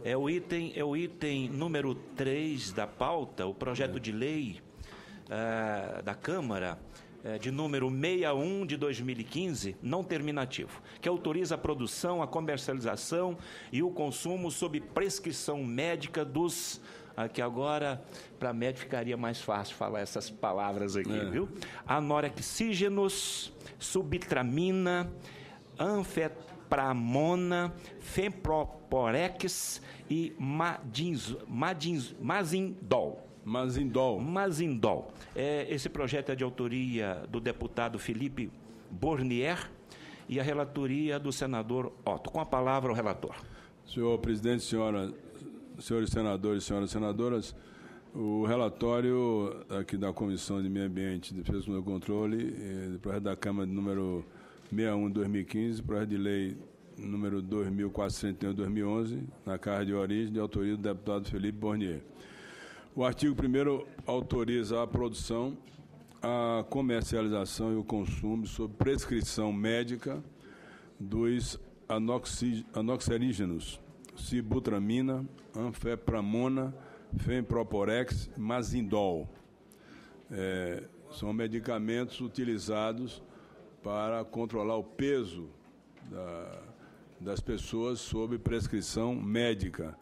É o item número 3 da pauta, o projeto de lei da Câmara, de número 61 de 2015, não terminativo, que autoriza a produção, a comercialização e o consumo sob prescrição médica dos... Aqui agora, para médico ficaria mais fácil falar essas palavras aqui, viu? Anorexígenos, subtramina, anfepramona, femproporex e mazindol. Esse projeto é de autoria do deputado Felipe Bornier e a relatoria do senador Otto. Com a palavra o relator. Senhor presidente, senhores senadores e senhoras senadoras, o relatório aqui da Comissão de Meio Ambiente, Defesa e Controle, do projeto da Câmara de número 61 de 2015, projeto de lei número 2431 de 2011, na carta de origem, de autoria do deputado Felipe Bornier. O artigo 1º autoriza a produção, a comercialização e o consumo sob prescrição médica dos anoxerígenos, sibutramina, anfepramona, femproporex, mazindol. São medicamentos utilizados para controlar o peso das pessoas sob prescrição médica.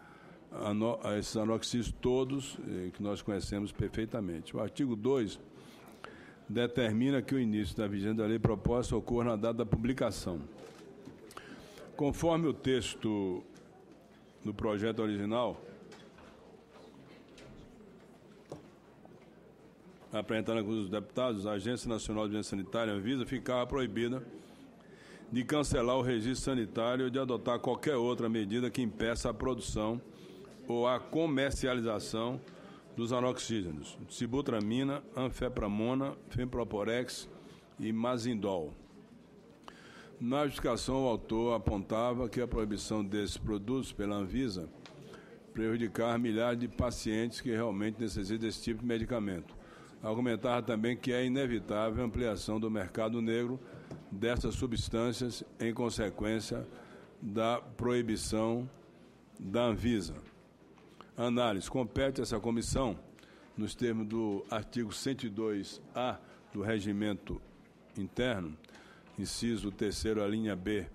Esses anoxígenos todos que nós conhecemos perfeitamente. O artigo 2 determina que o início da vigência da lei proposta ocorra na data da publicação. Conforme o texto do projeto original, apresentado na Câmara dos Deputados, a Agência Nacional de Vigilância Sanitária, Anvisa, ficava proibida de cancelar o registro sanitário e de adotar qualquer outra medida que impeça a produção ou a comercialização dos anoxígenos, sibutramina, anfepramona, femproporex e mazindol. Na justificação, o autor apontava que a proibição desses produtos pela Anvisa prejudicar milhares de pacientes que realmente necessitam desse tipo de medicamento. Argumentava também que é inevitável a ampliação do mercado negro dessas substâncias em consequência da proibição da Anvisa. Análise. Compete essa comissão, nos termos do artigo 102-A do Regimento Interno, inciso 3º, a linha B,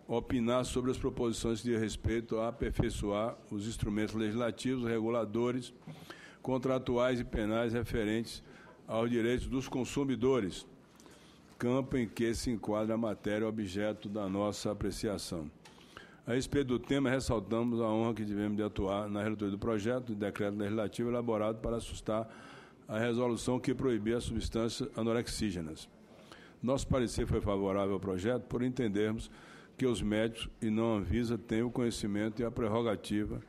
opinar sobre as proposições de respeito a aperfeiçoar os instrumentos legislativos, reguladores, contratuais e penais referentes aos direitos dos consumidores, campo em que se enquadra a matéria objeto da nossa apreciação. A respeito do tema, ressaltamos a honra que tivemos de atuar na relatoria do projeto de decreto legislativo elaborado para sustar a resolução que proibia as substâncias anorexígenas. Nosso parecer foi favorável ao projeto por entendermos que os médicos e não a Anvisa têm o conhecimento e a prerrogativa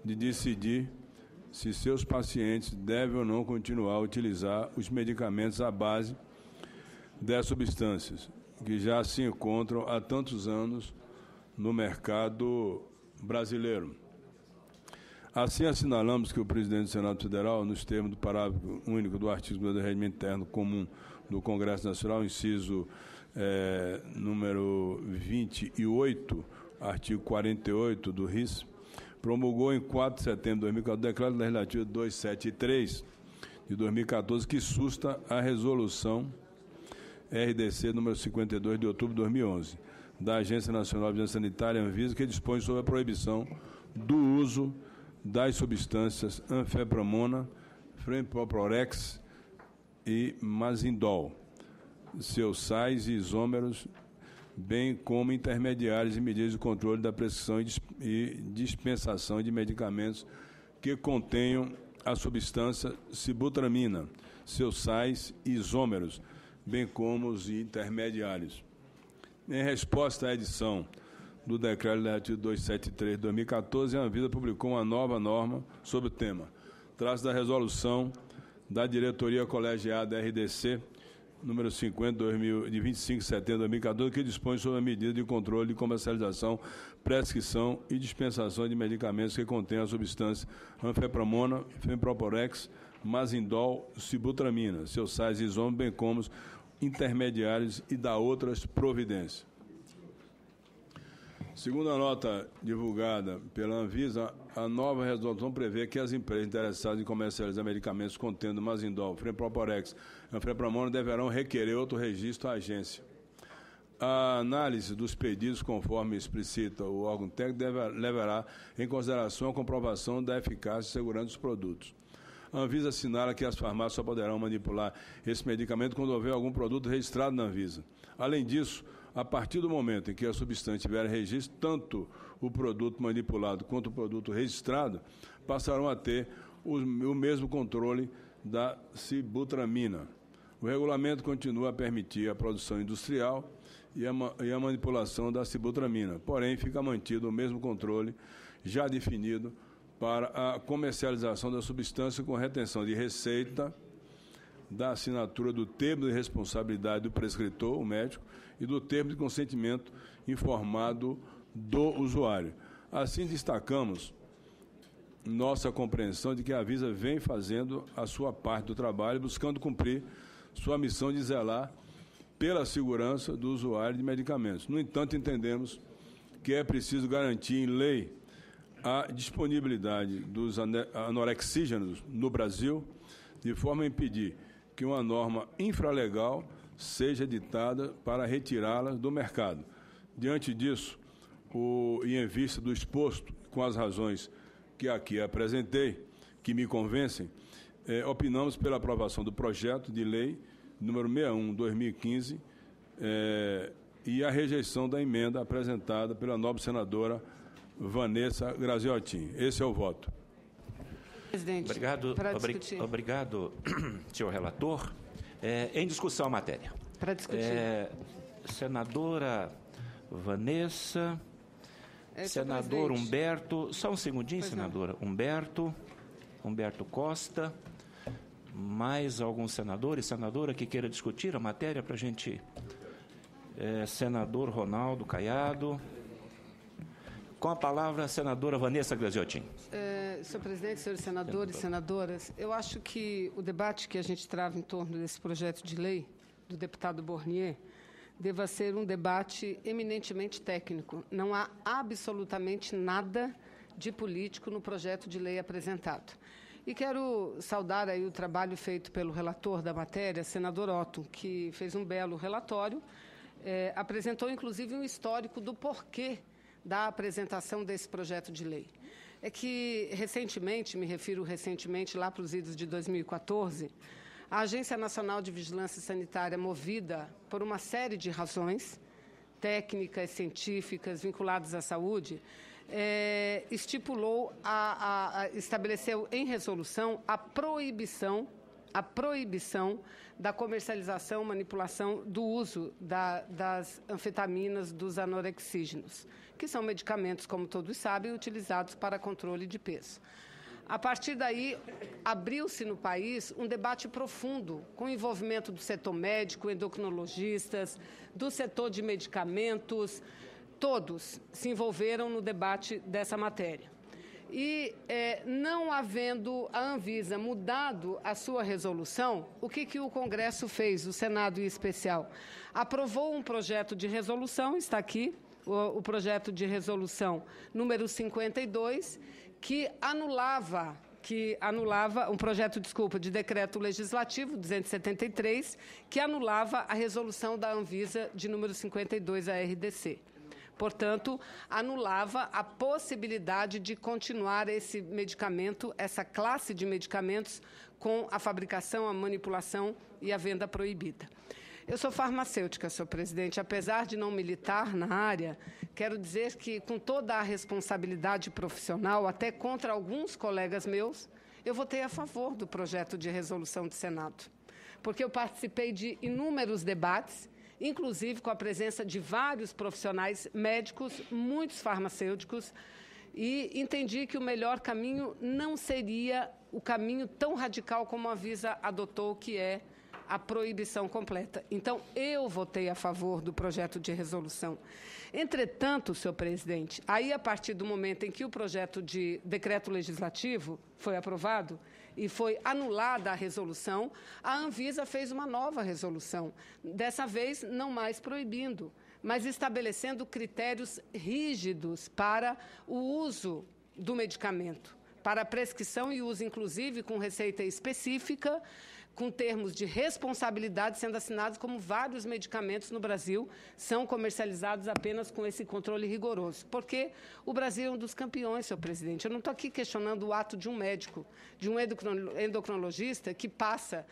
de decidir se seus pacientes devem ou não continuar a utilizar os medicamentos à base dessas substâncias, que já se encontram há tantos anos no mercado brasileiro. Assim, assinalamos que o presidente do Senado Federal, nos termos do parágrafo único do artigo do Regimento Interno Comum do Congresso Nacional, inciso número 28, artigo 48 do RIS, promulgou em 4 de setembro de 2014 o Decreto Legislativo 273 de 2014, que susta a resolução RDC número 52 de outubro de 2011, da Agência Nacional de Vigilância Sanitária, Anvisa, que dispõe sobre a proibição do uso das substâncias anfepramona, femproporex e mazindol, seus sais e isômeros, bem como intermediários e medidas de controle da prescrição e dispensação de medicamentos que contenham a substância sibutramina, seus sais e isômeros, bem como os intermediários. Em resposta à edição do Decreto Legislativo 273 de 2014, a Anvisa publicou uma nova norma sobre o tema. Trata-se da resolução da Diretoria Colegiada RDC, número 50, de 25 de setembro de 2014, que dispõe sobre a medida de controle de comercialização, prescrição e dispensação de medicamentos que contêm a substância anfepramona, femproporex, mazindol, sibutramina, seus sais e isômeros, bem como os intermediários e da outras providências. Segundo a nota divulgada pela Anvisa, a nova resolução prevê que as empresas interessadas em comercializar medicamentos contendo Mazindol, Fremproporex e Anfepramona deverão requerer outro registro à agência. A análise dos pedidos, conforme explicita o órgão técnico, levará em consideração a comprovação da eficácia e segurança dos produtos. A Anvisa assinala que as farmácias só poderão manipular esse medicamento quando houver algum produto registrado na Anvisa. Além disso, a partir do momento em que a substância tiver registro, tanto o produto manipulado quanto o produto registrado passarão a ter o mesmo controle da sibutramina. O regulamento continua a permitir a produção industrial e a manipulação da sibutramina, porém fica mantido o mesmo controle já definido para a comercialização da substância com retenção de receita, da assinatura do termo de responsabilidade do prescritor, o médico, e do termo de consentimento informado do usuário. Assim, destacamos nossa compreensão de que a Anvisa vem fazendo a sua parte do trabalho, buscando cumprir sua missão de zelar pela segurança do usuário de medicamentos. No entanto, entendemos que é preciso garantir em lei a disponibilidade dos anorexígenos no Brasil, de forma a impedir que uma norma infralegal seja editada para retirá-la do mercado. Diante disso, e em vista do exposto, com as razões que aqui apresentei, que me convencem, opinamos pela aprovação do projeto de lei número 61/2015 e a rejeição da emenda apresentada pela nobre senadora Vanessa Graziotin. Esse é o voto. Presidente, obrigado, senhor relator. Em discussão a matéria. Para discutir. Senadora Vanessa, senador Humberto, só um segundinho, pois senadora. Não. Humberto Costa, mais algum senador e senadora que queira discutir a matéria para a gente... senador Ronaldo Caiado. Com a palavra, a senadora Vanessa Graziotin. Senhor presidente, senhores senadores e senadoras, eu acho que o debate que a gente trava em torno desse projeto de lei do deputado Bornier deva ser um debate eminentemente técnico. Não há absolutamente nada de político no projeto de lei apresentado. E quero saudar aí o trabalho feito pelo relator da matéria, senador Otto, que fez um belo relatório, apresentou inclusive um histórico do porquê da apresentação desse projeto de lei. É que, recentemente, me refiro recentemente lá para os idos de 2014, a Agência Nacional de Vigilância Sanitária, movida por uma série de razões técnicas, científicas, vinculadas à saúde, estabeleceu em resolução a proibição da comercialização, manipulação do uso das anfetaminas, dos anorexígenos, que são medicamentos, como todos sabem, utilizados para controle de peso. A partir daí, abriu-se no país um debate profundo, com o envolvimento do setor médico, endocrinologistas, do setor de medicamentos, todos se envolveram no debate dessa matéria. E, não havendo a Anvisa mudado a sua resolução, o que o Congresso fez, o Senado em especial? Aprovou um projeto de resolução, está aqui, o projeto de resolução número 52, que anulava um projeto, de decreto legislativo 273, que anulava a resolução da Anvisa de número 52, a RDC. Portanto, anulava a possibilidade de continuar esse medicamento, essa classe de medicamentos, com a fabricação, a manipulação e a venda proibida. Eu sou farmacêutica, senhor presidente. Apesar de não militar na área, quero dizer que, com toda a responsabilidade profissional, até contra alguns colegas meus, eu votei a favor do projeto de resolução do Senado, porque eu participei de inúmeros debates, inclusive com a presença de vários profissionais médicos, muitos farmacêuticos, e entendi que o melhor caminho não seria o caminho tão radical como a Anvisa adotou, que é a proibição completa. Então, eu votei a favor do projeto de resolução. Entretanto, senhor presidente, aí, a partir do momento em que o projeto de decreto legislativo foi aprovado e foi anulada a resolução, a Anvisa fez uma nova resolução, dessa vez não mais proibindo, mas estabelecendo critérios rígidos para o uso do medicamento, para a prescrição e uso, inclusive, com receita específica, com termos de responsabilidade sendo assinados, como vários medicamentos no Brasil são comercializados apenas com esse controle rigoroso. Porque o Brasil é um dos campeões, senhor presidente. Eu não estou aqui questionando o ato de um médico, de um endocrinologista que passa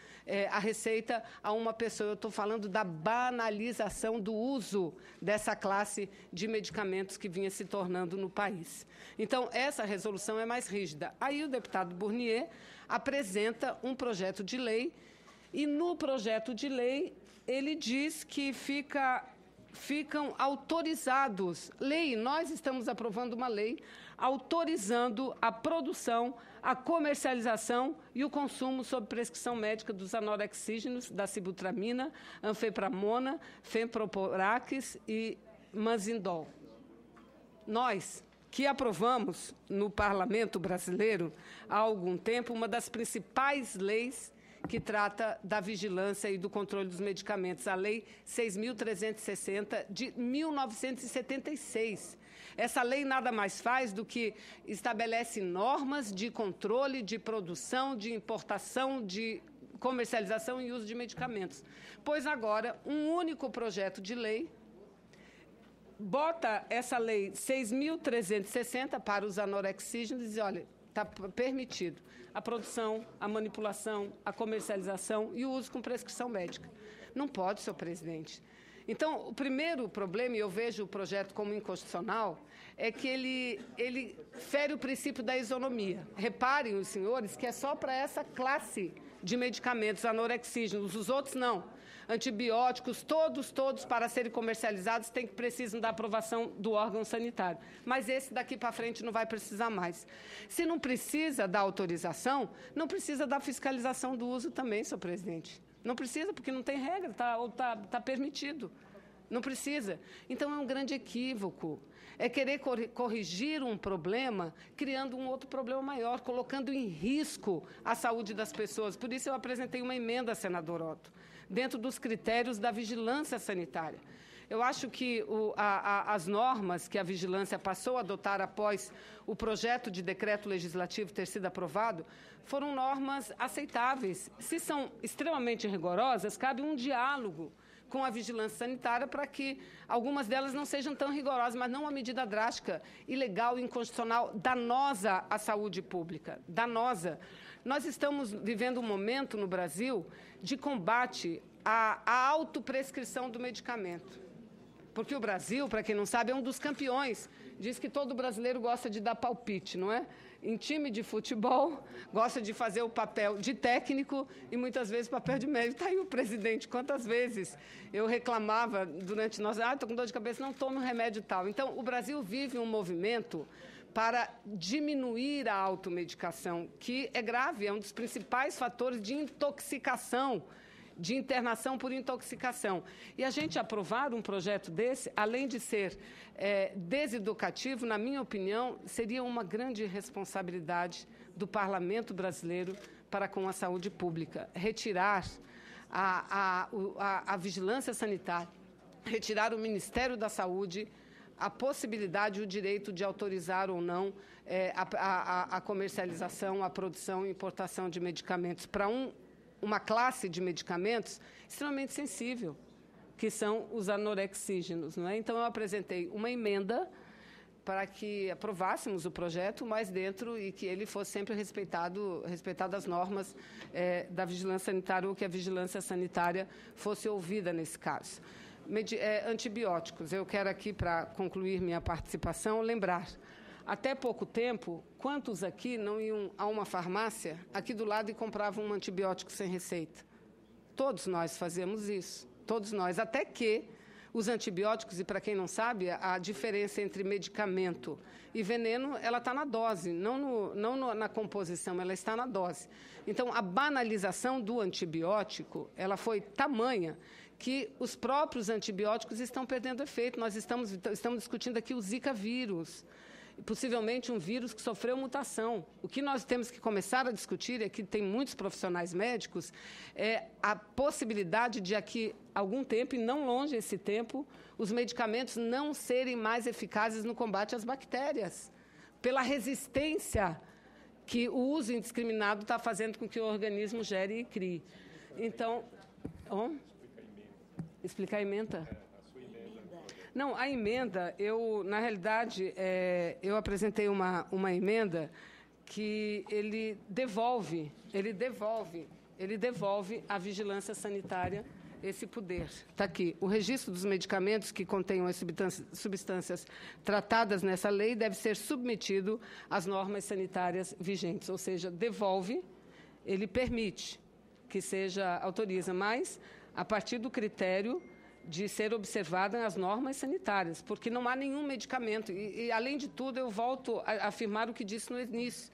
a receita a uma pessoa. Eu estou falando da banalização do uso dessa classe de medicamentos que vinha se tornando no país. Então, essa resolução é mais rígida. Aí o deputado Burnier apresenta um projeto de lei e, no projeto de lei, ele diz que ficam autorizados. Nós estamos aprovando uma lei autorizando a produção, a comercialização e o consumo sob prescrição médica dos anorexígenos, da sibutramina, anfepramona, femproporax e manzindol. Nós que aprovamos no Parlamento brasileiro há algum tempo uma das principais leis que trata da vigilância e do controle dos medicamentos, a Lei 6.360 de 1976. Essa lei nada mais faz do que estabelece normas de controle, de produção, de importação, de comercialização e uso de medicamentos. Pois agora, um único projeto de lei bota essa lei 6.360 para os anorexígenos e diz, olha, está permitido a produção, a manipulação, a comercialização e o uso com prescrição médica. Não pode, senhor presidente. Então, o primeiro problema, e eu vejo o projeto como inconstitucional, é que ele fere o princípio da isonomia. Reparem, os senhores, que é só para essa classe de medicamentos anorexígenos, os outros não. Antibióticos, todos para serem comercializados precisam da aprovação do órgão sanitário. Mas esse daqui para frente não vai precisar mais. Se não precisa da autorização, não precisa da fiscalização do uso também, senhor presidente. Não precisa, porque não tem regra, está permitido. Não precisa. Então, é um grande equívoco. É querer corrigir um problema, criando um outro problema maior, colocando em risco a saúde das pessoas. Por isso, eu apresentei uma emenda, senador Otto, dentro dos critérios da vigilância sanitária. Eu acho que as normas que a vigilância passou a adotar após o projeto de decreto legislativo ter sido aprovado foram normas aceitáveis. Se são extremamente rigorosas, cabe um diálogo com a vigilância sanitária para que algumas delas não sejam tão rigorosas, mas não uma medida drástica, ilegal, inconstitucional, danosa à saúde pública, danosa. Nós estamos vivendo um momento no Brasil de combate à autoprescrição do medicamento. Porque o Brasil, para quem não sabe, é um dos campeões. Diz que todo brasileiro gosta de dar palpite, não é? Em time de futebol, gosta de fazer o papel de técnico e muitas vezes o papel de médico. Está aí o presidente, quantas vezes eu reclamava durante nós, estou com dor de cabeça, não tome um remédio tal. Então, o Brasil vive um movimento para diminuir a automedicação, que é grave, é um dos principais fatores de intoxicação, de internação por intoxicação. E a gente aprovar um projeto desse, além de ser deseducativo, na minha opinião, seria uma grande responsabilidade do Parlamento brasileiro para com a saúde pública. Retirar a vigilância sanitária, retirar o Ministério da Saúde a possibilidade, o direito de autorizar ou não a comercialização, a produção e importação de medicamentos para uma classe de medicamentos extremamente sensível, que são os anorexígenos, não é? Então, eu apresentei uma emenda para que aprovássemos o projeto, mas dentro e que ele fosse sempre respeitado as normas da vigilância sanitária, ou que a vigilância sanitária fosse ouvida nesse caso. Antibióticos, eu quero aqui, para concluir minha participação, lembrar. Até pouco tempo, quantos aqui não iam a uma farmácia aqui do lado e compravam um antibiótico sem receita? Todos nós fazemos isso, todos nós. Até que os antibióticos, e para quem não sabe, a diferença entre medicamento e veneno, ela está na dose, não na composição, ela está na dose. Então, a banalização do antibiótico, ela foi tamanha que os próprios antibióticos estão perdendo efeito. Nós estamos discutindo aqui o Zika vírus. possivelmente um vírus que sofreu mutação. O que nós temos que começar a discutir, é que tem muitos profissionais médicos, é a possibilidade de aqui algum tempo, e não longe esse tempo, os medicamentos não serem mais eficazes no combate às bactérias, pela resistência que o uso indiscriminado está fazendo com que o organismo gere e crie. Então, explicar a emenda? Não, a emenda, na realidade, eu apresentei uma emenda que ele devolve à vigilância sanitária esse poder. Está aqui. O registro dos medicamentos que contenham as substâncias tratadas nessa lei deve ser submetido às normas sanitárias vigentes, ou seja, devolve, ele permite que seja, autoriza, mas a partir do critério de ser observadas as normas sanitárias, porque não há nenhum medicamento. E, além de tudo, eu volto a afirmar o que disse no início.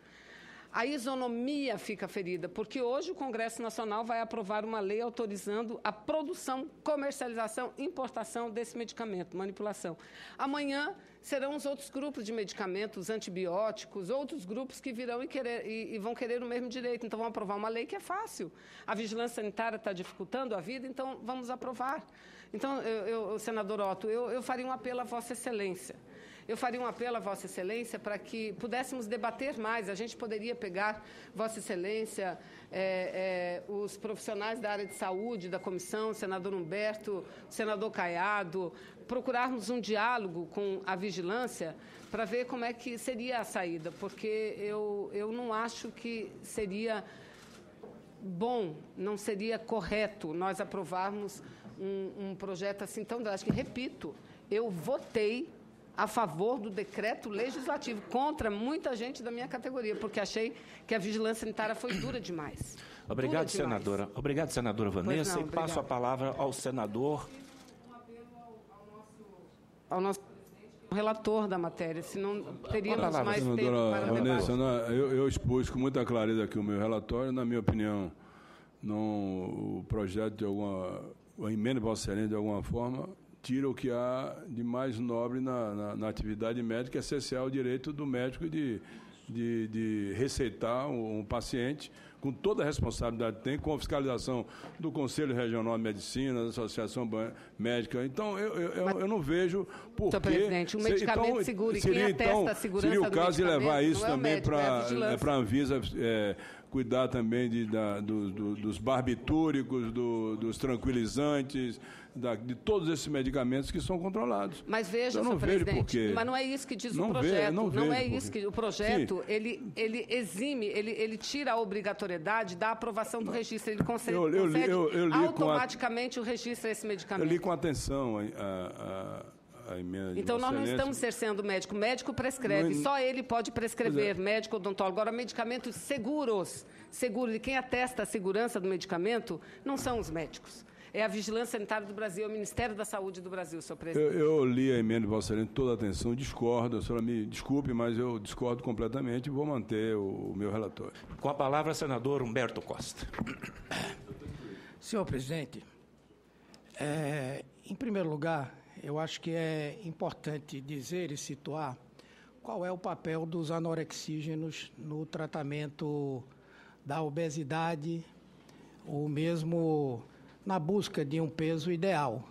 A isonomia fica ferida, porque hoje o Congresso Nacional vai aprovar uma lei autorizando a produção, comercialização, importação desse medicamento, manipulação. Amanhã serão os outros grupos de medicamentos, antibióticos, outros grupos que virão e vão querer o mesmo direito. Então, vão aprovar uma lei que é fácil. A vigilância sanitária está dificultando a vida, então vamos aprovar. Então, senador Otto, eu faria um apelo à Vossa Excelência. Eu faria um apelo à Vossa Excelência para que pudéssemos debater mais. A gente poderia pegar, Vossa Excelência, os profissionais da área de saúde, da comissão, o senador Humberto, o senador Caiado, procurarmos um diálogo com a vigilância para ver como é que seria a saída, porque eu não acho que seria bom, não seria correto nós aprovarmos um projeto assim tão drástico. Repito, eu votei a favor do decreto legislativo, contra muita gente da minha categoria, porque achei que a vigilância sanitária foi dura demais. Obrigado, senadora. Obrigado, senadora Vanessa. E passo a palavra ao senador. Ao nosso relator da matéria, senão teríamos mais tempo para Vanessa, eu expus com muita clareza aqui o meu relatório. Na minha opinião, o projeto a emenda de Vossa Excelência, de alguma forma, tira o que há de mais nobre na atividade médica, é essencial o direito do médico de receitar um paciente com toda a responsabilidade que tem, com a fiscalização do Conselho Regional de Medicina, da Associação Médica. Então, eu não vejo por que... presidente, um medicamento seguro, e quem atesta a segurança do medicamento... Seria o caso de levar isso também para a Anvisa... cuidar também dos barbitúricos, dos tranquilizantes, de todos esses medicamentos que são controlados. Mas veja, senhor presidente, mas não é isso que diz o projeto. Não é isso que o projeto, ele exime, ele tira a obrigatoriedade da aprovação do registro. Ele concede automaticamente o registro a esse medicamento. Eu li com atenção a emenda de Então, nós não estamos cerceando o médico. O médico prescreve, só ele pode prescrever, médico, odontólogo. Agora, medicamentos seguros, e quem atesta a segurança do medicamento não são os médicos. É a Vigilância Sanitária do Brasil, é o Ministério da Saúde do Brasil, senhor presidente. Eu li a emenda de Vossa Excelência com toda a atenção, discordo, a senhora me desculpe, mas eu discordo completamente e vou manter o meu relatório. Com a palavra, senador Humberto Costa. Senhor presidente, em primeiro lugar, eu acho que é importante dizer e situar qual é o papel dos anorexígenos no tratamento da obesidade, ou mesmo na busca de um peso ideal.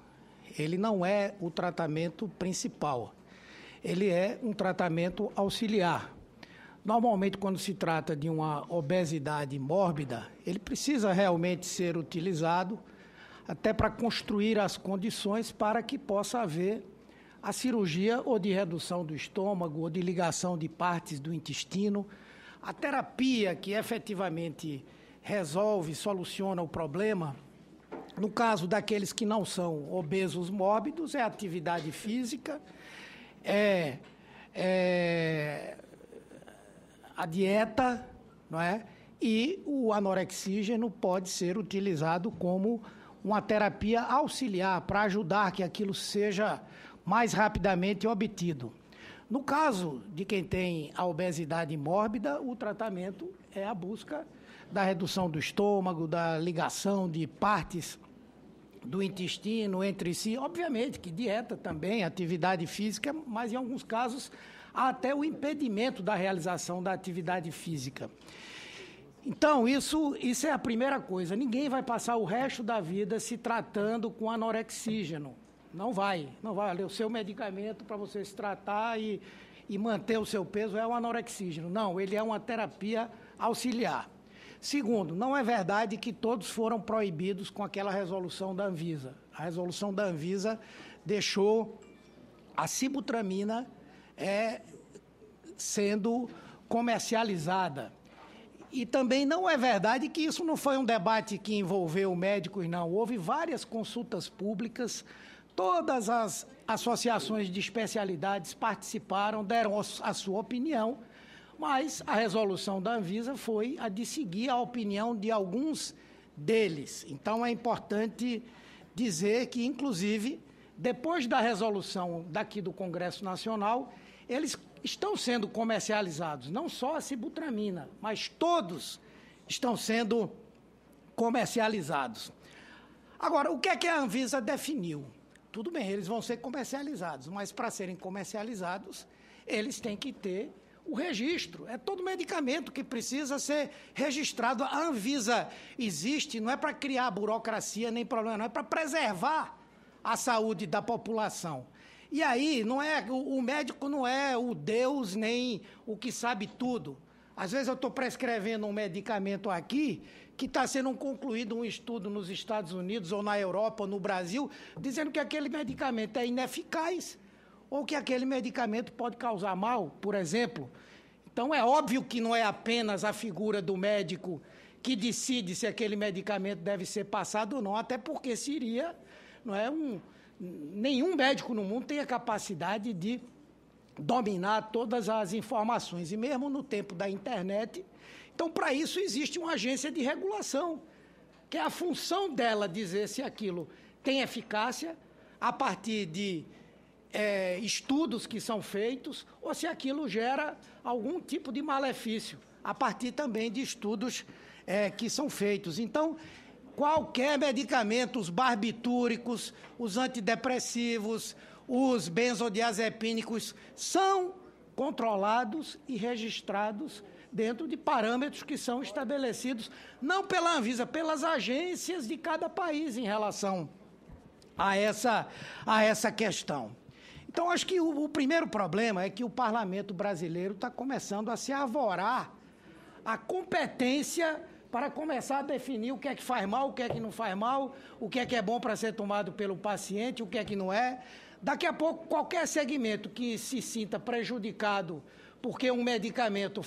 Ele não é o tratamento principal, ele é um tratamento auxiliar. Normalmente, quando se trata de uma obesidade mórbida, ele precisa realmente ser utilizado até para construir as condições para que possa haver a cirurgia ou de redução do estômago ou de ligação de partes do intestino. A terapia que efetivamente resolve, soluciona o problema, no caso daqueles que não são obesos mórbidos, é a atividade física, a dieta, não é? E o anorexígeno pode ser utilizado como uma terapia auxiliar para ajudar que aquilo seja mais rapidamente obtido. No caso de quem tem a obesidade mórbida, o tratamento é a busca da redução do estômago, da ligação de partes do intestino entre si. Obviamente que dieta também, atividade física, mas em alguns casos até o impedimento da realização da atividade física. Então, isso é a primeira coisa. Ninguém vai passar o resto da vida se tratando com anorexígeno. Não vai. Olha, o seu medicamento para você se tratar e manter o seu peso é o anorexígeno. Não, ele é uma terapia auxiliar. Segundo, não é verdade que todos foram proibidos com aquela resolução da Anvisa. A resolução da Anvisa deixou a sibutramina sendo comercializada. E também não é verdade que isso não foi um debate que envolveu médicos, não. Houve várias consultas públicas, todas as associações de especialidades participaram, deram a sua opinião, mas a resolução da Anvisa foi a de seguir a opinião de alguns deles. Então, é importante dizer que, inclusive, depois da resolução daqui do Congresso Nacional, eles estão sendo comercializados, não só a sibutramina, mas todos estão sendo comercializados. Agora, o que é que a Anvisa definiu? Tudo bem, eles vão ser comercializados, mas para serem comercializados, eles têm que ter o registro. É todo medicamento que precisa ser registrado. A Anvisa existe, não é para criar burocracia nem problema, não, é para preservar a saúde da população. E aí, o médico não é o Deus nem o que sabe tudo. Às vezes eu estou prescrevendo um medicamento aqui que está sendo concluído um estudo nos Estados Unidos ou na Europa ou no Brasil, dizendo que aquele medicamento é ineficaz ou que aquele medicamento pode causar mal, por exemplo. Então, é óbvio que não é apenas a figura do médico que decide se aquele medicamento deve ser passado ou não, até porque nenhum médico no mundo tem a capacidade de dominar todas as informações, e mesmo no tempo da internet. Então, para isso, existe uma agência de regulação, que é a função dela dizer se aquilo tem eficácia a partir de estudos que são feitos ou se aquilo gera algum tipo de malefício, a partir também de estudos que são feitos. Então, qualquer medicamento, os barbitúricos, os antidepressivos, os benzodiazepínicos, são controlados e registrados dentro de parâmetros que são estabelecidos, não pela Anvisa, pelas agências de cada país em relação a essa questão. Então, acho que o primeiro problema é que o parlamento brasileiro está começando a se arvorar a competência para começar a definir o que é que faz mal, o que é que não faz mal, o que é bom para ser tomado pelo paciente, o que é que não é. Daqui a pouco, qualquer segmento que se sinta prejudicado porque um medicamento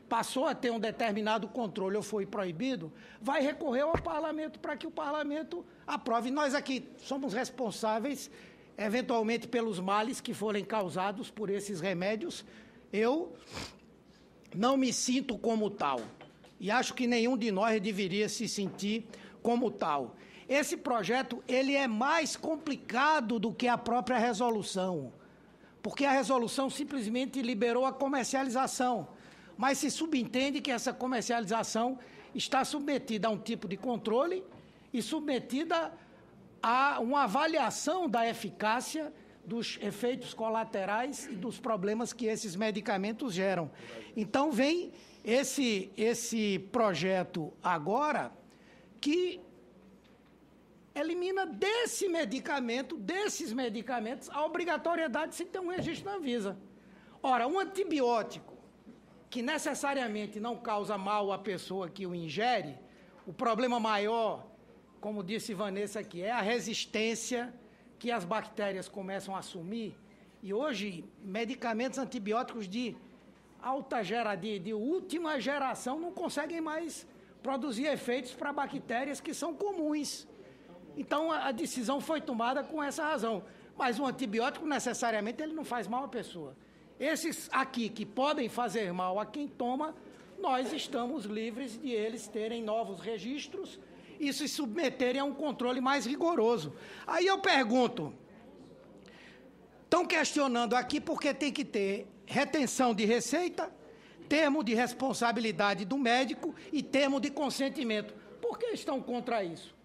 passou a ter um determinado controle ou foi proibido, vai recorrer ao parlamento para que o parlamento aprove. Nós aqui somos responsáveis, eventualmente, pelos males que forem causados por esses remédios. Eu não me sinto como tal. E acho que nenhum de nós deveria se sentir como tal. Esse projeto, ele é mais complicado do que a própria resolução, porque a resolução simplesmente liberou a comercialização, mas se subentende que essa comercialização está submetida a um tipo de controle e submetida a uma avaliação da eficácia, dos efeitos colaterais e dos problemas que esses medicamentos geram. Então, vem esse projeto agora que elimina desses medicamentos, a obrigatoriedade de se ter um registro na Anvisa. Ora, um antibiótico que necessariamente não causa mal à pessoa que o ingere, o problema maior, como disse Vanessa aqui, é a resistência que as bactérias começam a assumir. E hoje, medicamentos antibióticos de última geração não conseguem mais produzir efeitos para bactérias que são comuns. Então, a decisão foi tomada com essa razão. Mas o antibiótico, necessariamente, ele não faz mal à pessoa. Esses aqui que podem fazer mal a quem toma, nós estamos livres de eles terem novos registros e se submeterem a um controle mais rigoroso. Aí eu pergunto, estão questionando aqui porque tem que ter retenção de receita, termo de responsabilidade do médico e termo de consentimento. Por que estão contra isso?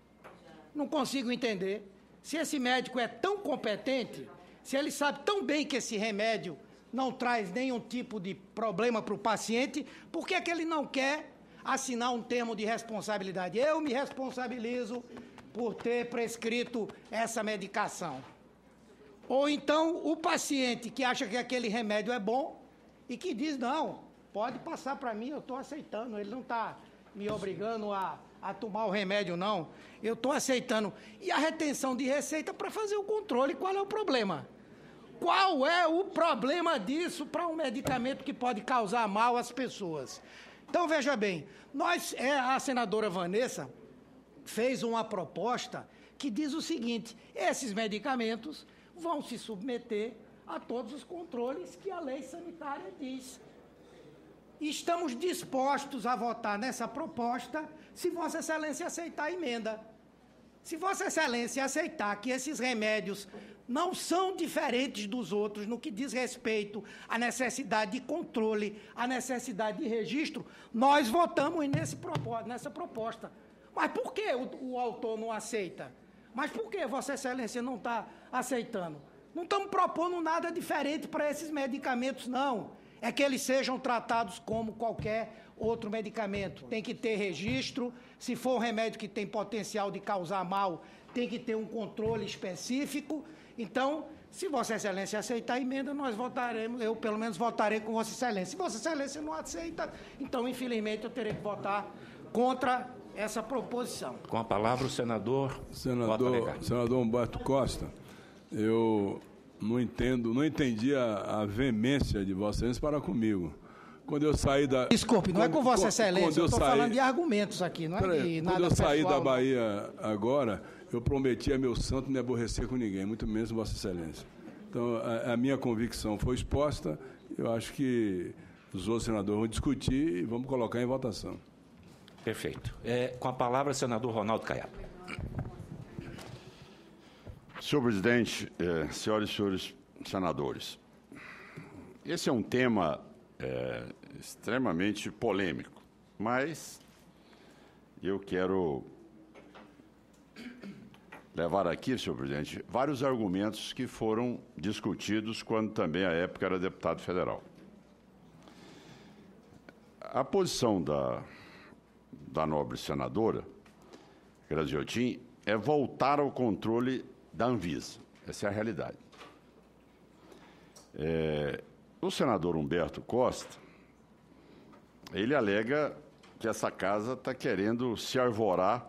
Não consigo entender. Se esse médico é tão competente, se ele sabe tão bem que esse remédio não traz nenhum tipo de problema para o paciente, por que é que ele não quer assinar um termo de responsabilidade? Eu me responsabilizo por ter prescrito essa medicação. Ou então o paciente que acha que aquele remédio é bom e que diz, não, pode passar para mim, eu estou aceitando, ele não está me obrigando a tomar o remédio, não. Eu estou aceitando. E a retenção de receita para fazer o controle, qual é o problema? Qual é o problema disso para um medicamento que pode causar mal às pessoas? Então, veja bem, a senadora Vanessa fez uma proposta que diz o seguinte, esses medicamentos vão se submeter a todos os controles que a lei sanitária diz. Estamos dispostos a votar nessa proposta se Vossa Excelência aceitar a emenda. Se Vossa Excelência aceitar que esses remédios não são diferentes dos outros no que diz respeito à necessidade de controle, à necessidade de registro, nós votamos nessa proposta. Mas por que o autor não aceita? Mas por que Vossa Excelência não está aceitando? Não estamos propondo nada diferente para esses medicamentos, não. É que eles sejam tratados como qualquer outro medicamento. Tem que ter registro. Se for um remédio que tem potencial de causar mal, tem que ter um controle específico. Então, se Vossa Excelência aceitar a emenda, nós votaremos, eu pelo menos votarei com Vossa Excelência. Se Vossa Excelência não aceita, então, infelizmente, eu terei que votar contra essa proposição. Com a palavra, o senador Humberto Costa. Eu não entendi a veemência de Vossa Excelência para comigo. Quando eu saí da... Desculpe, não é com Vossa Excelência, eu estou falando de argumentos aqui, não é de nada pessoal. Quando eu saí da Bahia agora, eu prometi a meu santo não me aborrecer com ninguém, muito menos Vossa Excelência. Então, a minha convicção foi exposta, eu acho que os outros senadores vão discutir e vamos colocar em votação. Perfeito. Com a palavra, senador Ronaldo Caiado. Senhor presidente, senhoras e senhores senadores, esse é um tema extremamente polêmico, mas eu quero levar aqui, senhor presidente, vários argumentos que foram discutidos quando também, à época, era deputado federal. A posição da nobre senadora Graziotin é voltar ao controle da Anvisa. Essa é a realidade. O senador Humberto Costa, ele alega que essa casa está querendo se arvorar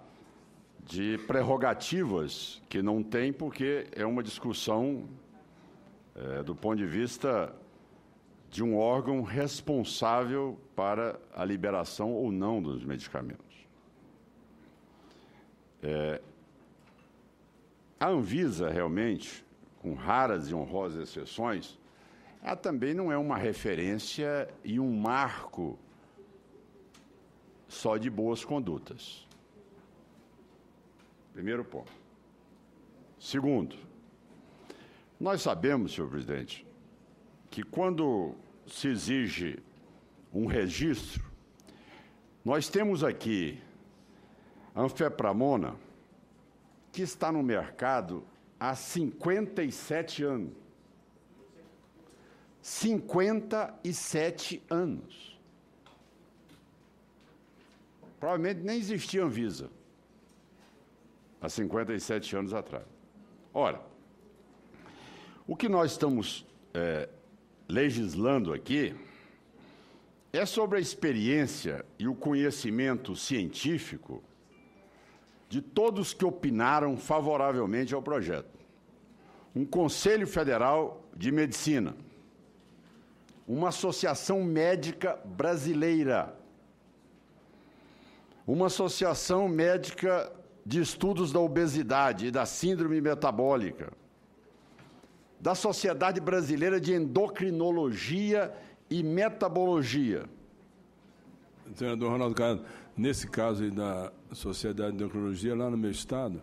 de prerrogativas que não tem, porque é uma discussão do ponto de vista de um órgão responsável para a liberação ou não dos medicamentos. A Anvisa, realmente, com raras e honrosas exceções, ela também não é uma referência e um marco só de boas condutas. Primeiro ponto. Segundo, nós sabemos, senhor presidente, que quando se exige um registro, nós temos aqui a Anfepramona, que está no mercado há 57 anos. 57 anos. Provavelmente nem existia Anvisa há 57 anos atrás. Ora, o que nós estamos legislando aqui é sobre a experiência e o conhecimento científico de todos que opinaram favoravelmente ao projeto. Um Conselho Federal de Medicina, uma Associação Médica Brasileira, uma Associação Médica de Estudos da Obesidade e da Síndrome Metabólica, da Sociedade Brasileira de Endocrinologia e Metabologia. Senador Ronaldo Caiado, nesse caso aí da Sociedade de Endocrinologia, lá no meu estado,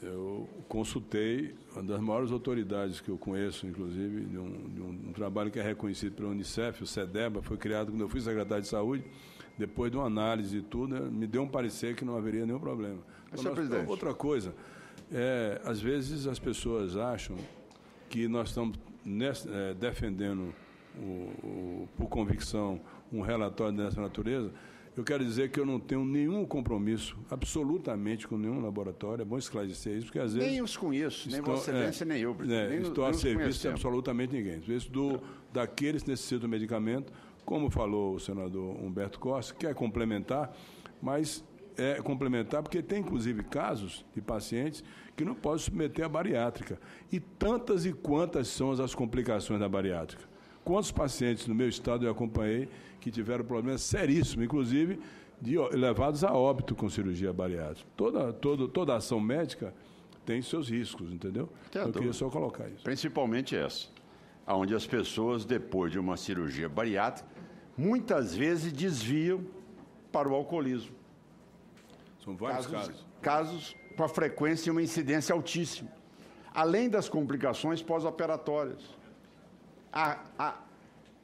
eu consultei uma das maiores autoridades que eu conheço, inclusive, de um trabalho que é reconhecido pela Unicef, o CEDEBA, foi criado quando eu fui secretário de Saúde, depois de uma análise e tudo, me deu um parecer que não haveria nenhum problema. Então, outra coisa, às vezes as pessoas acham que nós estamos defendendo por convicção, um relatório dessa natureza, eu quero dizer que eu não tenho nenhum compromisso, absolutamente, com nenhum laboratório. É bom esclarecer isso, porque às vezes... Nem os conheço, nem Vossa Excelência, nem eu. Estou a serviço de absolutamente ninguém. Isso daqueles que necessitam do medicamento, como falou o senador Humberto Costa, quer complementar, mas é complementar porque tem, inclusive, casos de pacientes que não podem submeter à bariátrica. E tantas e quantas são as complicações da bariátrica. Quantos pacientes no meu estado eu acompanhei que tiveram problemas seríssimos, inclusive levados a óbito com cirurgia bariátrica. Toda ação médica tem seus riscos, entendeu? Eu queria só colocar isso. Principalmente essa, onde as pessoas, depois de uma cirurgia bariátrica, muitas vezes desviam para o alcoolismo. São vários casos. Casos com a frequência e uma incidência altíssima, além das complicações pós-operatórias.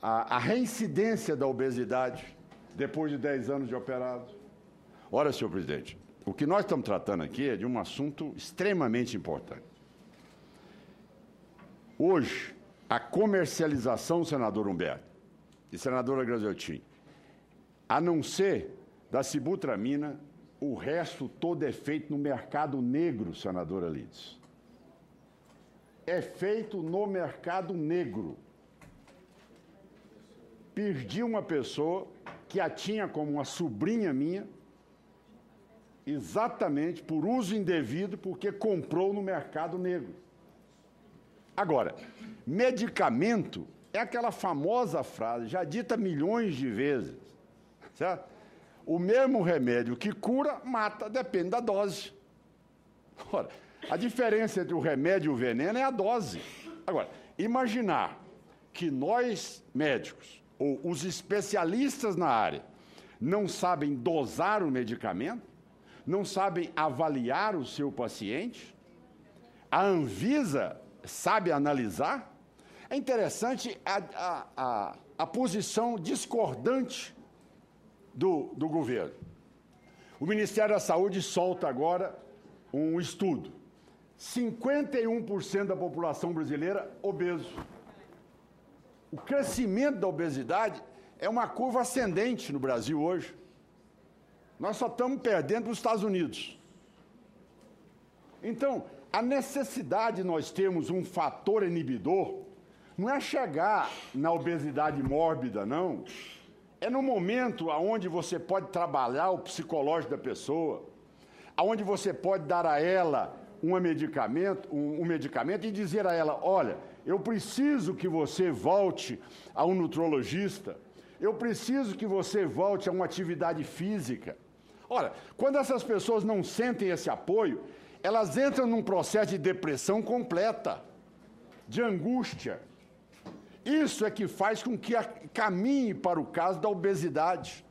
A reincidência da obesidade depois de 10 anos de operado. Ora, senhor presidente, o que nós estamos tratando aqui é de um assunto extremamente importante. Hoje, a comercialização, senador Humberto e senadora Graziotin, a não ser da sibutramina, o resto todo é feito no mercado negro, senadora Lides. É feito no mercado negro. Perdi uma pessoa que a tinha como uma sobrinha minha, exatamente por uso indevido, porque comprou no mercado negro. Agora, medicamento é aquela famosa frase, já dita milhões de vezes, certo? O mesmo remédio que cura, mata, depende da dose. Ora, a diferença entre o remédio e o veneno é a dose. Agora, imaginar que nós, médicos, ou os especialistas na área, não sabem dosar o medicamento, não sabem avaliar o seu paciente, a Anvisa sabe analisar. É interessante a posição discordante do governo. O Ministério da Saúde solta agora um estudo. 51% da população brasileira obeso. O crescimento da obesidade é uma curva ascendente no Brasil hoje. Nós só estamos perdendo para os Estados Unidos. Então, a necessidade de nós termos um fator inibidor não é chegar na obesidade mórbida, não. É no momento onde você pode trabalhar o psicológico da pessoa, onde você pode dar a ela um medicamento e dizer a ela, olha, eu preciso que você volte a um nutrologista, eu preciso que você volte a uma atividade física. Ora, quando essas pessoas não sentem esse apoio, elas entram num processo de depressão completa, de angústia. Isso é que faz com que caminhe para o caso da obesidade.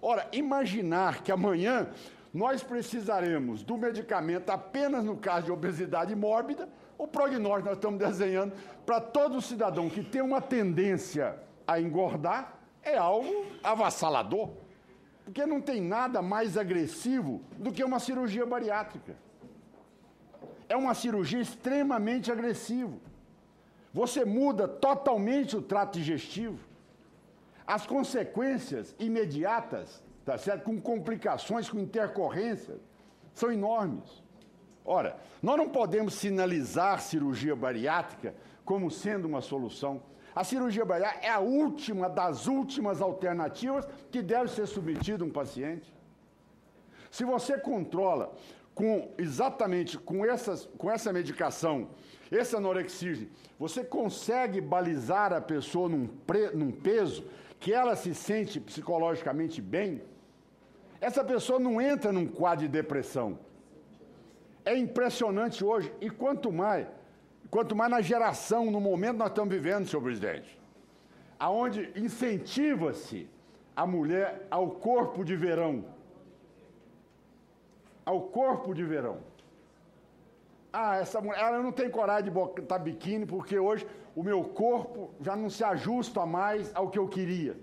Ora, imaginar que amanhã nós precisaremos do medicamento apenas no caso de obesidade mórbida, o prognóstico nós estamos desenhando para todo cidadão que tem uma tendência a engordar, é algo avassalador. Porque não tem nada mais agressivo do que uma cirurgia bariátrica. É uma cirurgia extremamente agressiva. Você muda totalmente o trato digestivo. As consequências imediatas, tá certo? Com complicações, com intercorrências, são enormes. Ora, nós não podemos sinalizar cirurgia bariátrica como sendo uma solução. A cirurgia bariátrica é a última das últimas alternativas que deve ser submetido um paciente. Se você controla exatamente com essa medicação, esse anorexígeno, você consegue balizar a pessoa num peso que ela se sente psicologicamente bem, essa pessoa não entra num quadro de depressão. É impressionante hoje, e quanto mais na geração, no momento que nós estamos vivendo, senhor presidente, aonde incentiva-se a mulher ao corpo de verão. Ao corpo de verão. Ah, essa mulher, ela não tem coragem de botar biquíni porque hoje o meu corpo já não se ajusta mais ao que eu queria.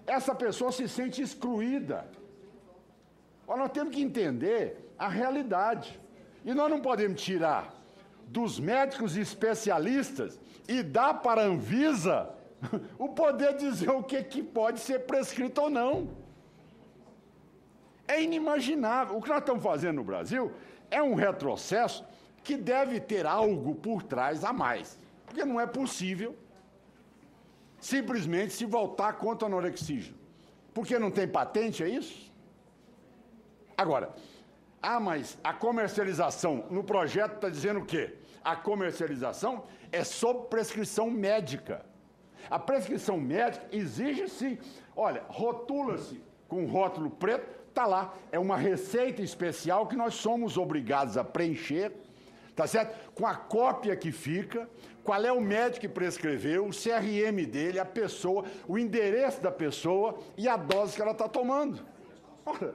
Essa pessoa se sente excluída. Nós temos que entender a realidade. E nós não podemos tirar dos médicos especialistas e dar para a Anvisa o poder dizer o que pode ser prescrito ou não. É inimaginável. O que nós estamos fazendo no Brasil é um retrocesso que deve ter algo por trás a mais. Porque não é possível simplesmente se voltar contra o anorexígeno. Porque não tem patente, é isso? Agora, mas a comercialização, no projeto está dizendo o quê? A comercialização é sob prescrição médica. A prescrição médica exige sim. Olha, rotula-se com rótulo preto, está lá. É uma receita especial que nós somos obrigados a preencher, tá certo? Com a cópia que fica, qual é o médico que prescreveu, o CRM dele, a pessoa, o endereço da pessoa e a dose que ela está tomando. Ora,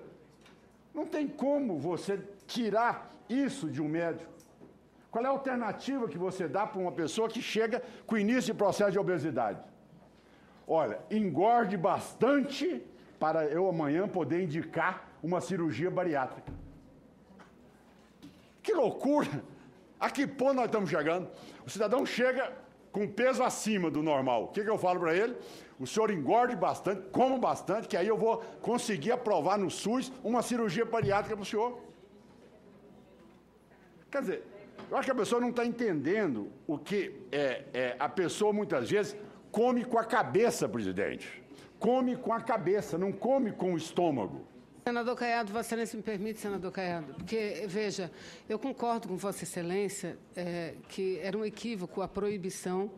não tem como você tirar isso de um médico. Qual é a alternativa que você dá para uma pessoa que chega com o início de processo de obesidade? Olha, engorde bastante para eu amanhã poder indicar uma cirurgia bariátrica. Que loucura! A que ponto nós estamos chegando? O cidadão chega com peso acima do normal. O que eu falo para ele? O senhor engorde bastante, coma bastante, que aí eu vou conseguir aprovar no SUS uma cirurgia bariátrica para o senhor. Quer dizer, eu acho que a pessoa não está entendendo o que a pessoa muitas vezes come com a cabeça, presidente. Come com a cabeça, não come com o estômago. Senador Caiado, Vossa Excelência me permite, senador Caiado, porque, veja, eu concordo com Vossa Excelência que era um equívoco a proibição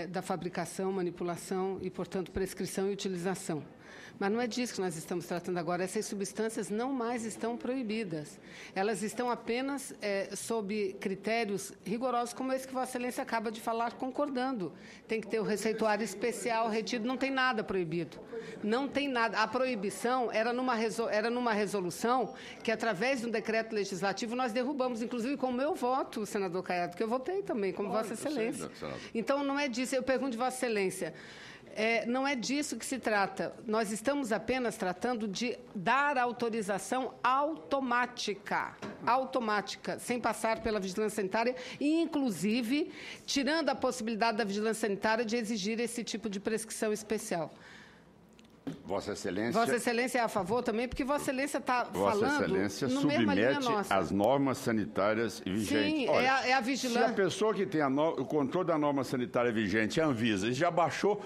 da fabricação, manipulação e, portanto, prescrição e utilização. Mas não é disso que nós estamos tratando agora. Essas substâncias não mais estão proibidas. Elas estão apenas sob critérios rigorosos, como esse que Vossa Excelência acaba de falar, concordando. Tem que ter o receituário especial retido, não tem nada proibido. Não tem nada. A proibição era numa resolução que, através de um decreto legislativo, nós derrubamos, inclusive com o meu voto, senador Caiado, que eu votei também, como Vossa Excelência. Então, não é disso. Eu pergunto de Vossa Excelência. Não é disso que se trata. Nós estamos apenas tratando de dar autorização automática, sem passar pela vigilância sanitária e, inclusive, tirando a possibilidade da vigilância sanitária de exigir esse tipo de prescrição especial. Vossa Excelência... Vossa Excelência é a favor também, porque Vossa Excelência está falando... Vossa Excelência submete às normas sanitárias vigentes. Sim, olha, é a vigilância... Se a pessoa que tem o controle da norma sanitária vigente, a Anvisa, já baixou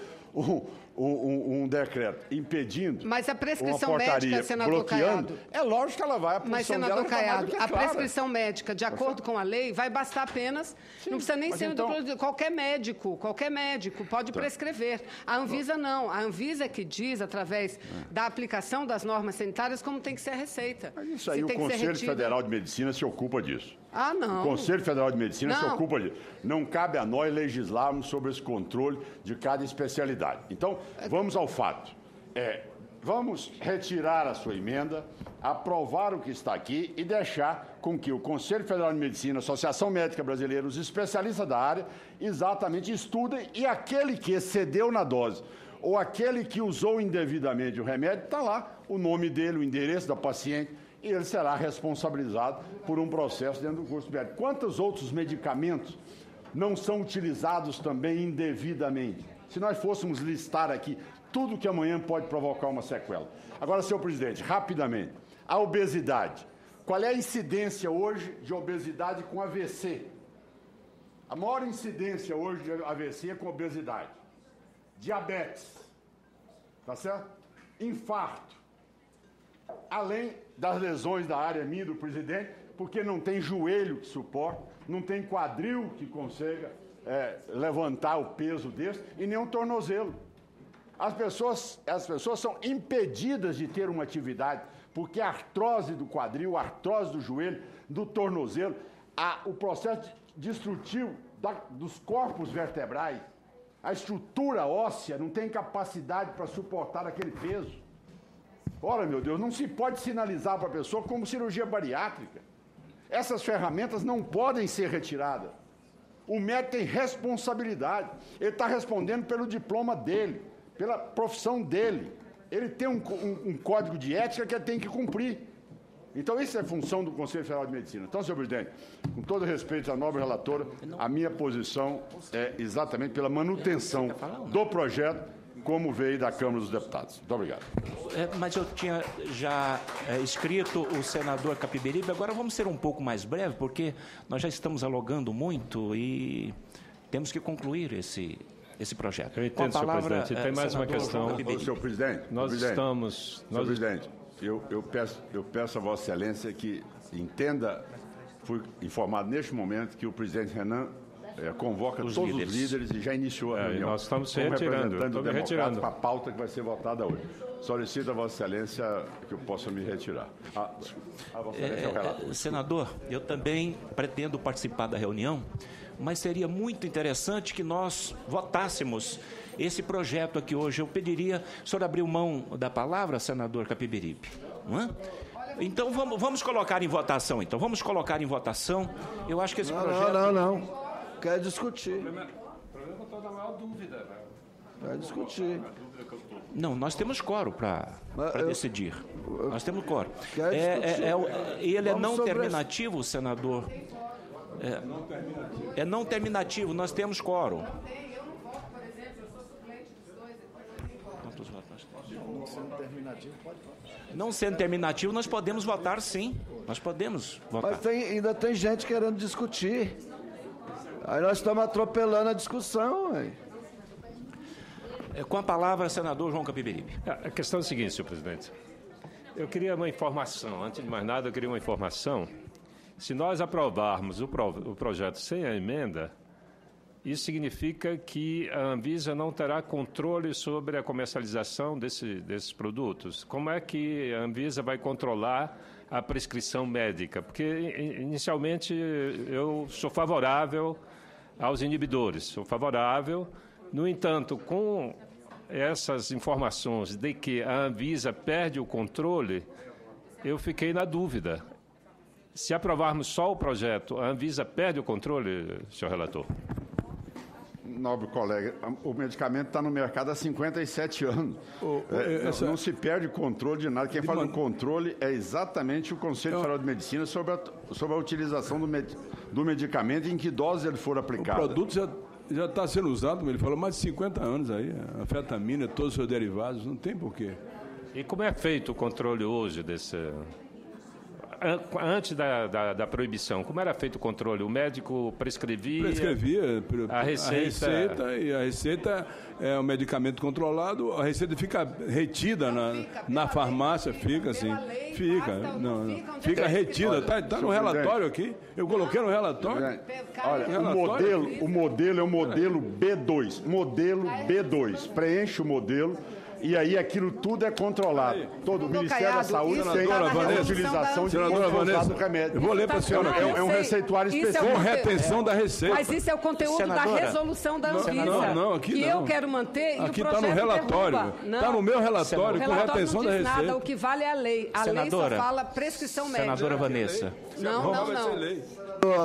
um decreto impedindo... Mas a prescrição uma portaria médica, senador Caiado... É lógico que ela vai... Mas, senador Caiado, a prescrição médica, de acordo com a lei, vai bastar apenas... Sim, não precisa nem ser qualquer médico pode prescrever. A Anvisa não. A Anvisa que diz, através da aplicação das normas sanitárias, como tem que ser a receita. Mas isso aí o Conselho Federal de Medicina se ocupa disso. Ah, não. O Conselho Federal de Medicina se ocupa disso. Não cabe a nós legislarmos sobre esse controle de cada especialidade. Então, vamos ao fato. Vamos retirar a sua emenda, aprovar o que está aqui e deixar com que o Conselho Federal de Medicina, a Associação Médica Brasileira, os especialistas da área, exatamente estudem e aquele que excedeu na dose ou aquele que usou indevidamente o remédio, está lá o nome dele, o endereço da paciente, e ele será responsabilizado por um processo dentro do curso médico. Quantos outros medicamentos não são utilizados também indevidamente? Se nós fôssemos listar aqui tudo que amanhã pode provocar uma sequela. Agora, senhor presidente, rapidamente, a obesidade. Qual é a incidência hoje de obesidade com AVC? A maior incidência hoje de AVC é com obesidade. Diabetes, tá certo? Infarto. Além das lesões da área minha do presidente, porque não tem joelho que suporte, não tem quadril que consiga levantar o peso desse e nem um tornozelo. As pessoas são impedidas de ter uma atividade, porque a artrose do quadril, a artrose do joelho, do tornozelo, o processo destrutivo dos corpos vertebrais, a estrutura óssea não tem capacidade para suportar aquele peso. Ora, meu Deus, não se pode sinalizar para a pessoa como cirurgia bariátrica. Essas ferramentas não podem ser retiradas. O médico tem responsabilidade. Ele está respondendo pelo diploma dele, pela profissão dele. Ele tem um código de ética que ele tem que cumprir. Então, isso é função do Conselho Federal de Medicina. Então, senhor presidente, com todo respeito à nobre relatora, a minha posição é exatamente pela manutenção do projeto, como veio da Câmara dos Deputados. Muito obrigado. Mas eu tinha já escrito o senador Capiberibe. Agora vamos ser um pouco mais breve, porque nós já estamos alongando muito e temos que concluir esse projeto. Eu entendo, senhor presidente. Tem mais uma questão. Senhor presidente, Senhor presidente, eu peço a Vossa Excelência que entenda, fui informado neste momento que o presidente Renan convoca todos os líderes e já iniciou a reunião. Nós estamos se retirando. Estamos retirando para a pauta que vai ser votada hoje. Solicito a Vossa Excelência que eu possa me retirar. Vossa Excelência é o relator. Senador, eu também pretendo participar da reunião, mas seria muito interessante que nós votássemos esse projeto aqui hoje. Eu pediria, o senhor abriu mão da palavra, senador Capiberibe, não é? Então vamos colocar em votação, então. Vamos colocar em votação. Eu acho que esse projeto... Não. Quer discutir. O problema está na maior dúvida. Quer discutir. Não, nós temos quórum para decidir. Nós temos quórum. Ele é não terminativo, senador. É não terminativo, nós temos quórum. Por exemplo, eu sou suplente dos dois. Quantos votos nós temos? Não sendo terminativo, pode votar. Não sendo terminativo, nós podemos votar, sim. Nós podemos votar. Mas ainda tem gente querendo discutir. Aí nós estamos atropelando a discussão. Com a palavra, senador João Capiberibe. A questão é a seguinte, senhor presidente. Eu queria uma informação. Antes de mais nada, eu queria uma informação. Se nós aprovarmos o projeto sem a emenda, isso significa que a Anvisa não terá controle sobre a comercialização desses produtos. Como é que a Anvisa vai controlar a prescrição médica? Porque, inicialmente, eu sou favorável aos inibidores, sou favorável. No entanto, com essas informações de que a Anvisa perde o controle, eu fiquei na dúvida. Se aprovarmos só o projeto, a Anvisa perde o controle, senhor relator? Nobre colega, o medicamento está no mercado há 57 anos. Não se perde controle de nada. Quem fala do controle é exatamente o Conselho Federal de Medicina sobre a utilização do medicamento e em que dose ele for aplicado. O produto já está sendo usado, como ele falou, há mais de 50 anos aí. A anfetamina, todos os seus derivados, não tem porquê. E como é feito o controle hoje desse... Antes da proibição, como era feito o controle? O médico prescrevia a receita é um medicamento controlado, a receita fica retida na farmácia, fica assim, fica retida, está no relatório aqui, eu coloquei no relatório. Olha, o modelo é o modelo B2, preenche o modelo. E aí aquilo tudo é controlado. Todo o Ministério da Saúde tem a utilização de controlado do remédio. Eu vou ler para a senhora aqui. É um receituário específico. Com retenção da receita. Mas isso é o conteúdo Senadora, da resolução da Anvisa. Não, aqui que não. eu quero manter e aqui o projeto está no relatório. Está no meu relatório com retenção da receita. Nada, o que vale é a lei. A Senadora, lei só fala prescrição médica. Senadora Vanessa. Não.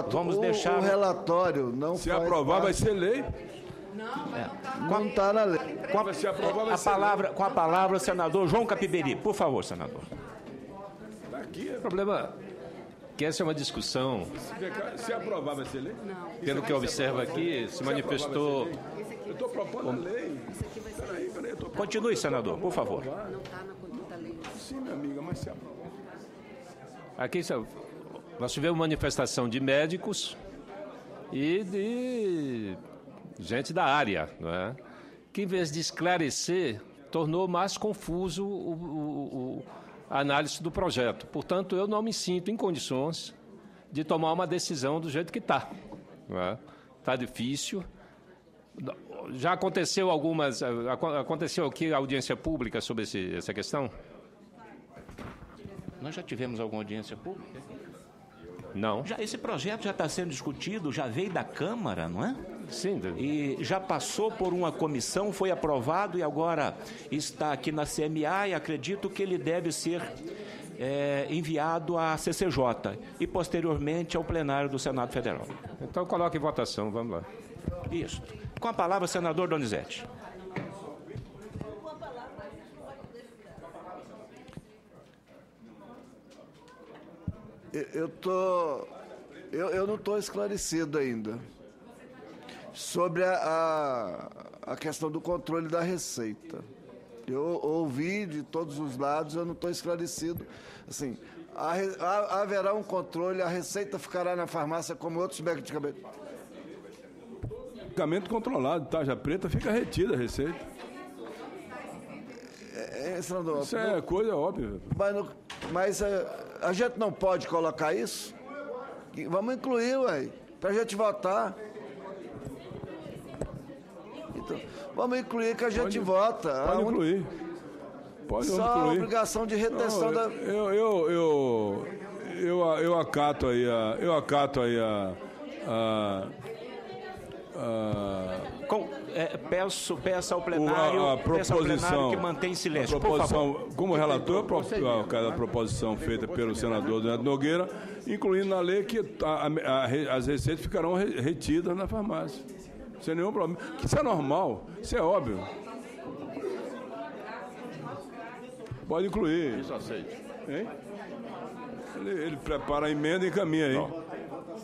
Vamos deixar... O relatório não Se aprovar, vai ser lei. Não está na lei. Com a palavra, senador João Capiberibe. Por favor, senador. O problema é que essa é uma discussão. Se aprovar, vai ser lei? Pelo que eu observo aqui, se manifestou... Eu estou propondo a lei. Peraí, Continue, senador, por favor. Não está na conduta lei. Sim, minha amiga, mas se aprovar. Aqui nós tivemos manifestação de médicos e de gente da área, não é? Que, em vez de esclarecer, tornou mais confuso a análise do projeto. Portanto, eu não me sinto em condições de tomar uma decisão do jeito que está. Está difícil. Já aconteceu aconteceu aqui audiência pública sobre essa questão? Nós já tivemos alguma audiência pública? Não. Esse projeto já está sendo discutido, já veio da Câmara, não é? Sim. E já passou por uma comissão, foi aprovado e agora está aqui na CMA e acredito que ele deve ser enviado à CCJ e posteriormente ao plenário do Senado Federal. Então coloque em votação, vamos lá. Isso. Com a palavra, senador Donizete. Eu não estou esclarecido ainda sobre a questão do controle da receita. Eu ouvi de todos os lados, eu não estou esclarecido. Assim, haverá um controle, a receita ficará na farmácia como outros medicamentos. Medicamento controlado, tarja preta, fica retida a receita. Senador, isso é coisa óbvia. Mas a gente não pode colocar isso? Vamos incluir, ué, para a gente votar. Então, vamos incluir que a gente vota. Pode incluir. Pode só incluir. A obrigação de retenção da... Eu acato aí peça ao plenário, que mantém silêncio. Por favor. Como relator, a proposição feita pelo senador Neto Nogueira, incluindo na lei que as receitas ficarão retidas na farmácia. Sem nenhum problema. Isso é normal, isso é óbvio. Pode incluir. Isso aceita. Hein? Ele prepara a emenda e encaminha aí.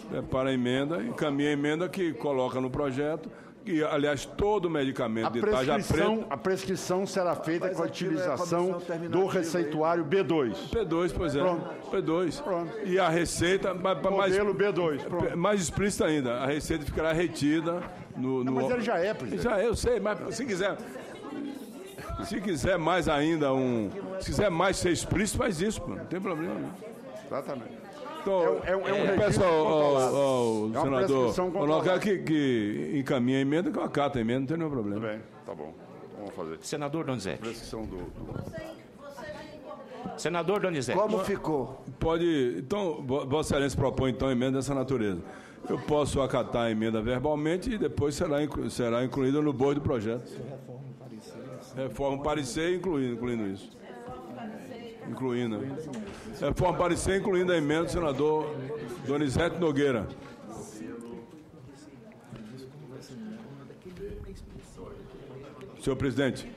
Prepara a emenda, encaminha a emenda que coloca no projeto, que, aliás, todo medicamento de tarja preta... A prescrição será feita com a utilização do receituário B2. P2, pois é. Pronto. P2. Pronto. E a receita... Modelo B2. Pronto. Mais explícita ainda, a receita ficará retida no... Não, mas ele já é, presidente. Já é, eu sei, mas se quiser... Se quiser mais ainda Se quiser mais ser explícito, faz isso, não tem problema. Exatamente. Então, eu peço ao senador Ronaldo que encaminhe a emenda, que eu acato a emenda, não tem nenhum problema. Tudo bem, tá bom. Vamos fazer. Senador Donizete. Prescrição Senador Donizete. Como ficou? Pode. Então, Vossa Excelência propõe então emenda dessa natureza. Eu posso acatar a emenda verbalmente e depois será incluída no bojo do projeto. Reforma parecer incluindo isso. Reforma parecer incluindo a emenda do senador Donizete Nogueira. Senhor presidente,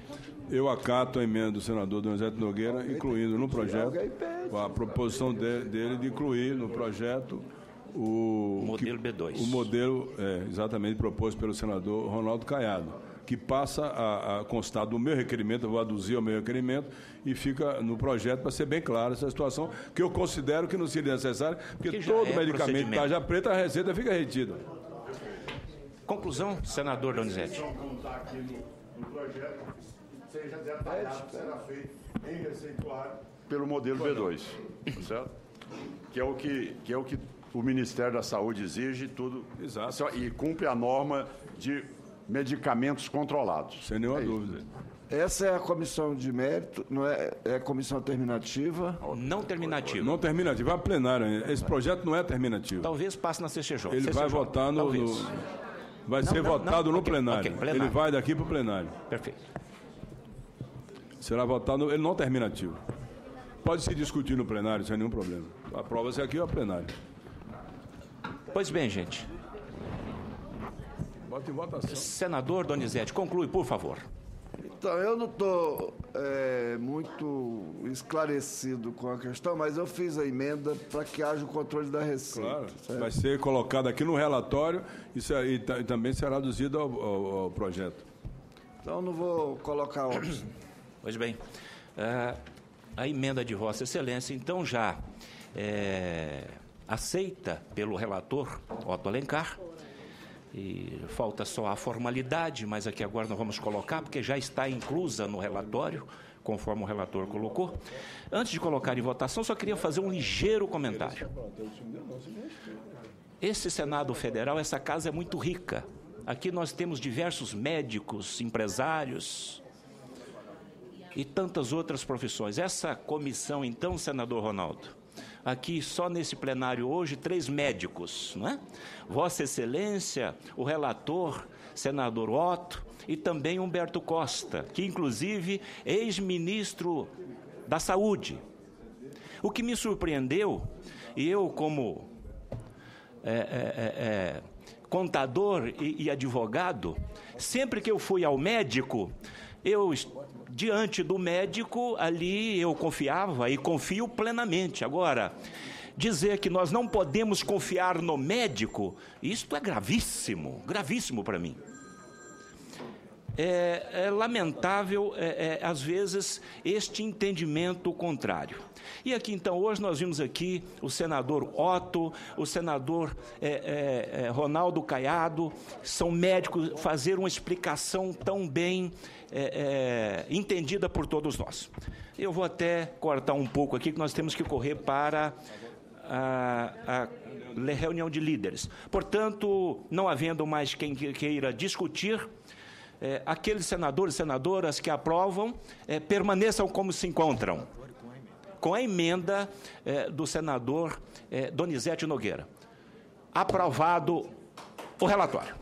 eu acato a emenda do senador Donizete Nogueira, incluindo no projeto a proposição dele de incluir no projeto o modelo B2. O modelo, exatamente, proposto pelo senador Ronaldo Caiado, que passa a constar do meu requerimento, eu vou aduzir ao meu requerimento, e fica no projeto para ser bem clara essa situação, que eu considero que não seria necessário, porque todo medicamento de tarja preta, a receita fica retida. Conclusão, senador Donizete. No projeto, seja detalhado, será feito em receituário pelo modelo B2, certo? Que é o que o Ministério da Saúde exige, tudo. Exato. E cumpre a norma de medicamentos controlados. Sem nenhuma dúvida. Essa é a comissão de mérito, não é a comissão terminativa? Não terminativa. Não terminativa, é a plenária. Esse projeto não é terminativo. Talvez passe na CCJ. Ele vai votar vai ser votado no plenário. Plenário. Ele vai daqui para o plenário. Perfeito. Será votado, ele não terminativo. Pode se discutir no plenário, sem nenhum problema. Aprova-se aqui ou a plenário. Pois bem, gente. Bota em votação. Senador Donizete, conclui, por favor. Então, eu não estou muito esclarecido com a questão, mas eu fiz a emenda para que haja o controle da receita. Claro, certo? vai ser colocado aqui no relatório e também será aduzido ao projeto. Então, não vou colocar outros. Pois bem, a emenda de Vossa Excelência, então, já aceita pelo relator Otto Alencar. E falta só a formalidade, mas aqui agora nós vamos colocar, porque já está inclusa no relatório, conforme o relator colocou. Antes de colocar em votação, só queria fazer um ligeiro comentário. Esse Senado Federal, essa casa é muito rica. Aqui nós temos diversos médicos, empresários e tantas outras profissões. Essa comissão, então, senador Ronaldo, aqui só nesse plenário hoje 3 médicos, não é? Vossa Excelência, o relator, senador Otto, e também Humberto Costa, que inclusive é ex-ministro da Saúde. O que me surpreendeu, e eu como contador e advogado, sempre que eu fui ao médico, diante do médico, ali eu confiava e confio plenamente. Agora, dizer que nós não podemos confiar no médico, isto é gravíssimo, gravíssimo para mim. É lamentável, às vezes, este entendimento contrário. E aqui, então, hoje nós vimos aqui o senador Otto, o senador Ronaldo Caiado, são médicos, fazer uma explicação tão bem entendida por todos nós. Eu vou até cortar um pouco aqui, que nós temos que correr para a reunião de líderes. Portanto, não havendo mais quem queira discutir, aqueles senadores e senadoras que aprovam, permaneçam como se encontram, com a emenda do senador Donizete Nogueira. Aprovado o relatório.